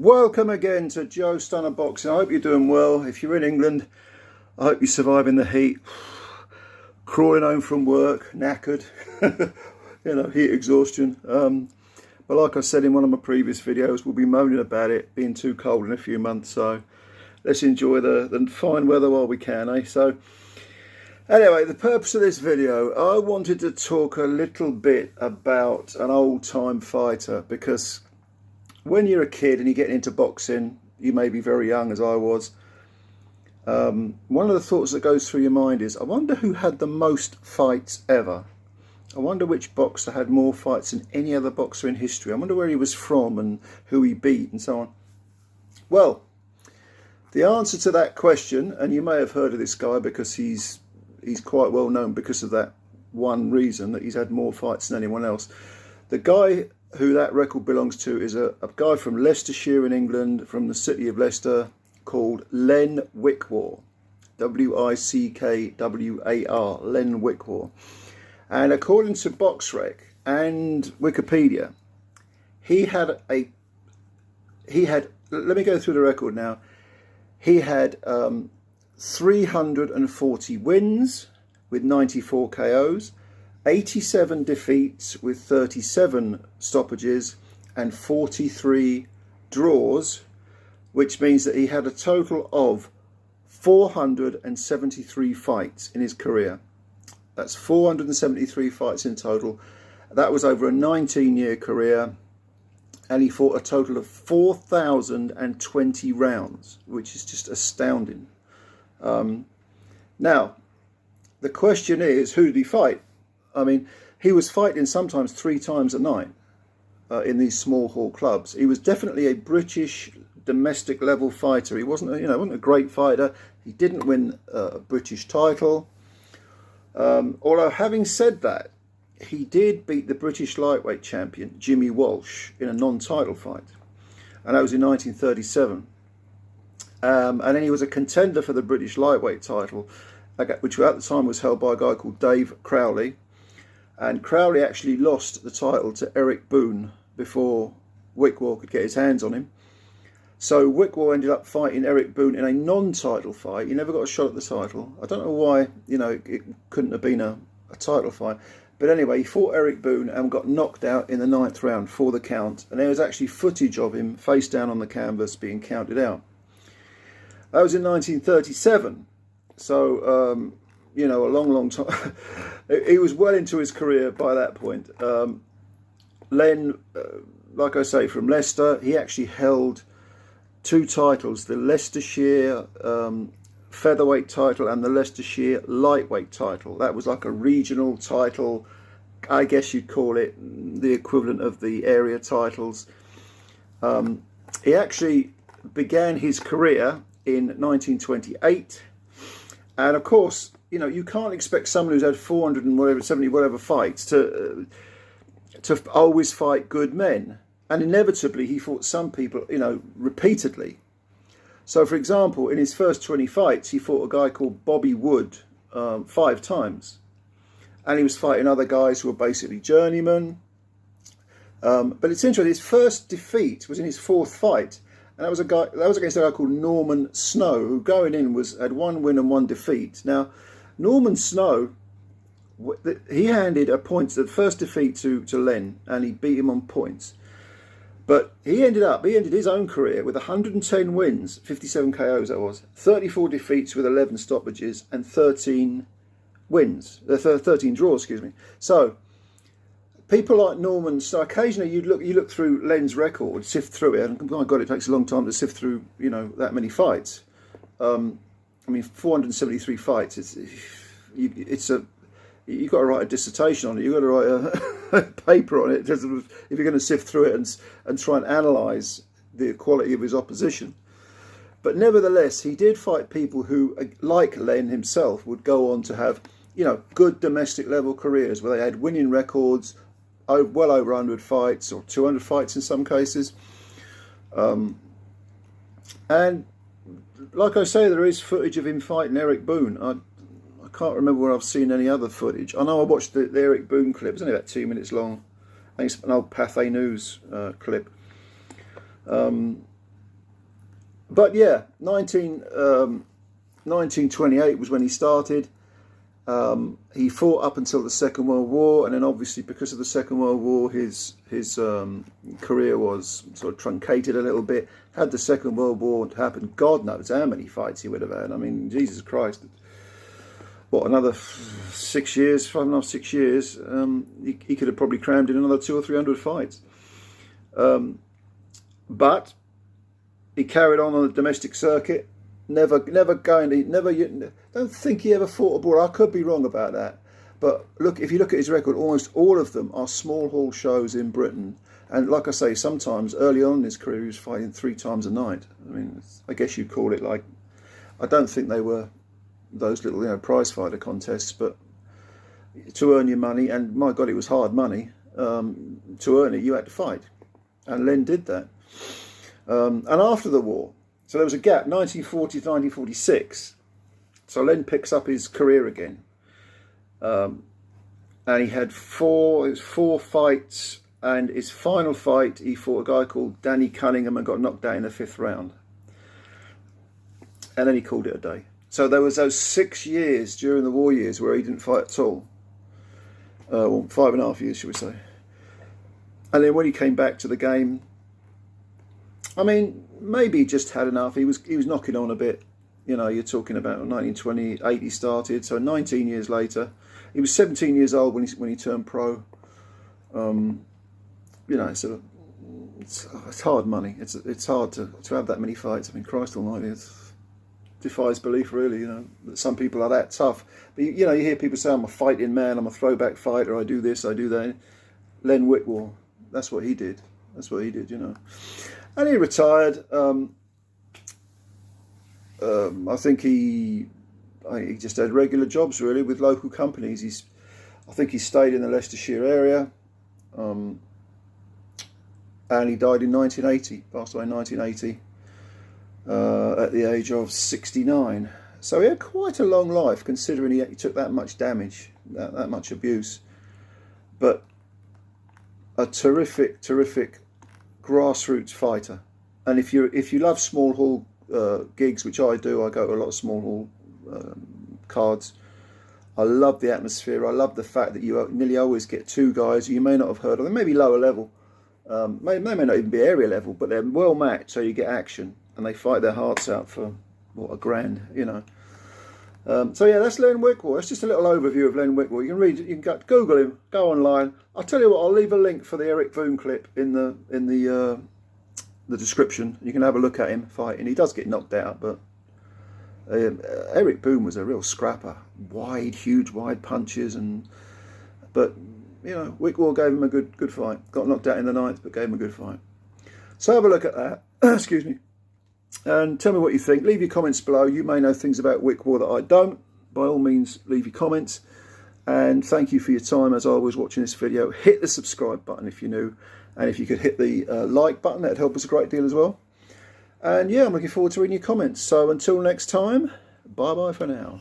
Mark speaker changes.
Speaker 1: Welcome again to Joe Stunner Boxing. I hope you're doing well. If you're in England, I hope you're surviving the heat. Crawling home from work, knackered, heat exhaustion. But like I said in one of my previous videos, we'll be moaning about it being too cold in a few months. So let's enjoy the fine weather while we can, eh? So anyway, the purpose of this video, I wanted to talk a little bit about an old-time fighter, because when you're a kid and you're getting into boxing, you may be very young, as I was. One of the thoughts that goes through your mind is, I wonder who had the most fights ever. I wonder which boxer had more fights than any other boxer in history. I wonder where he was from and who he beat and so on. Well, the answer to that question, and you may have heard of this guy because he's quite well known because of that one reason, that he's had more fights than anyone else. The guy who that record belongs to is a guy from Leicestershire in England, from the city of Leicester, called Len Wickwar. W-I-C-K-W-A-R, Len Wickwar. And according to BoxRec and Wikipedia, he had, let me go through the record now. He had 340 wins with 94 KOs, 87 defeats with 37 stoppages, and 43 draws, which means that he had a total of 473 fights in his career. That's 473 fights in total. That was over a 19-year career, and he fought a total of 4,020 rounds, which is just astounding. Now, the question is, who did he fight? I mean, he was fighting sometimes 3 times a night in these small hall clubs. He was definitely a British domestic level fighter. He wasn't a great fighter. He didn't win a British title. Although, having said that, he did beat the British lightweight champion Jimmy Walsh in a non-title fight, and that was in 1937. And then he was a contender for the British lightweight title, which at the time was held by a guy called Dave Crowley. And Crowley actually lost the title to Len Boon before Wickwar could get his hands on him. So Wickwar ended up fighting Len Boon in a non-title fight. He never got a shot at the title. I don't know why, it couldn't have been a title fight. But anyway, he fought Len Boon and got knocked out in the 9th round for the count. And there was actually footage of him face down on the canvas being counted out. That was in 1937. So, a long time. He was well into his career by that point. Len, like I say, from Leicester, he actually held 2 titles, the Leicestershire featherweight title and the Leicestershire lightweight title. That was like a regional title, I guess you'd call it the equivalent of the area titles. He actually began his career in 1928. And of course, you can't expect someone who's had 470 whatever fights to always fight good men. And inevitably, he fought some people, repeatedly. So, for example, in his first 20 fights, he fought a guy called Bobby Wood 5 times. And he was fighting other guys who were basically journeymen. But it's interesting, his first defeat was in his 4th fight. And that was against a guy called Norman Snow, who going in had 1 win and 1 defeat. Now, Norman Snow, he handed the first defeat to Len, and he beat him on points. But he ended his own career with 110 wins, 57 KOs that was, 34 defeats with 11 stoppages, and 13 draws, excuse me. So, people like Norman, so occasionally you look through Len's record, sift through it, and my God, it takes a long time to sift through, that many fights. 473 fights. You've got to write a dissertation on it. You've got to write a paper on it if you're going to sift through it and try and analyse the quality of his opposition. But nevertheless, he did fight people who, like Len himself, would go on to have, good domestic level careers where they had winning records, well over 100 fights or 200 fights in some cases. And like I say, there is footage of him fighting Len Boon. I can't remember where I've seen any other footage. I know I watched the Len Boon clip. It's only about 2 minutes long. I think it's an old Pathé News clip. But yeah, 1928 was when he started. He fought up until the Second World War, and then obviously because of the Second World War, his career was sort of truncated a little bit. Had the Second World War happened, God knows how many fights he would have had. I mean, Jesus Christ, what, another 6 years, 5.5, 6 years? He could have probably crammed in another 200 or 300 fights. But he carried on the domestic circuit. Never don't think he ever fought abroad. I could be wrong about that, but look, if you look at his record, almost all of them are small hall shows in Britain. And like I say, sometimes early on in his career he was fighting 3 times a night. I mean, I guess you'd call it like, I don't think they were those little, prize fighter contests, but to earn your money, and my God, it was hard money, to earn it you had to fight, and Len did that. And after the war, so there was a gap, 1940 to 1946. So Len picks up his career again. And he had four fights, and his final fight, he fought a guy called Danny Cunningham and got knocked out in the 5th round. And then he called it a day. So there was those 6 years during the war years where he didn't fight at all. Well, 5.5 years, should we say. And then when he came back to the game, I mean, maybe he just had enough. He was knocking on a bit. You're talking about 1928 he started, so 19 years later. He was 17 years old when he turned pro. So it's hard money. It's hard to have that many fights. I mean, Christ Almighty, it defies belief, really. That some people are that tough. But you hear people say, "I'm a fighting man. I'm a throwback fighter. I do this. I do that." Len Wickwar, that's what he did. That's what he did. And he retired. I think he just had regular jobs really with local companies. I think he stayed in the Leicestershire area, and he died in 1980. Passed away in 1980 at the age of 69. So he had quite a long life, considering he took that much damage, that much abuse. But a terrific grassroots fighter. And if you love small hall gigs, which I do, I go to a lot of small hall cards. I love the atmosphere. I love the fact that you nearly always get 2 guys you may not have heard of. They may be lower level, they may not even be area level, but they're well matched, so you get action, and they fight their hearts out for what, $1,000, So yeah, that's Len Wickwar. That's just a little overview of Len Wickwar. You can read it, you can Google him, go online. I'll tell you what, I'll leave a link for the Eric Boon clip in the description. You can have a look at him fighting. He does get knocked out, but Eric Boon was a real scrapper. Huge wide punches, but Wickwar gave him a good fight. Got knocked out in the 9th, but gave him a good fight. So have a look at that. Excuse me. And tell me what you think. Leave your comments below. You may know things about Wickwar that I don't. By all means, leave your comments. And thank you for your time as always watching this video. Hit the subscribe button if you're new. And if you could hit the like button, that'd help us a great deal as well. And yeah, I'm looking forward to reading your comments. So until next time, bye-bye for now.